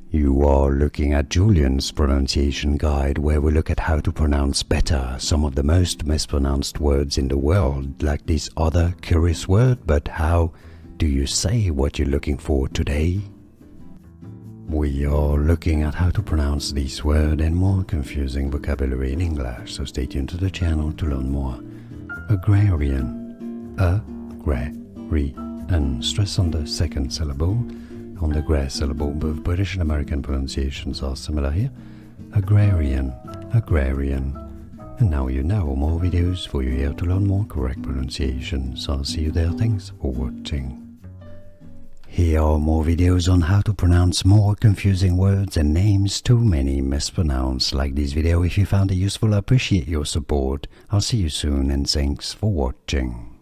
You are looking at Julian's pronunciation guide, where we look at how to pronounce better some of the most mispronounced words in the world, like this other curious word. But how do you say what you're looking for today? We are looking at how to pronounce this word and more confusing vocabulary in English, so stay tuned to the channel to learn more. Agrarian. And stress on the second syllable. On the gra syllable, both British and American pronunciations are similar here. Agrarian. And now you know, more videos for you here to learn more correct pronunciations. I'll see you there. Thanks for watching. Here are more videos on how to pronounce more confusing words and names too many mispronounced. Like this video if you found it useful. I appreciate your support. I'll see you soon and thanks for watching.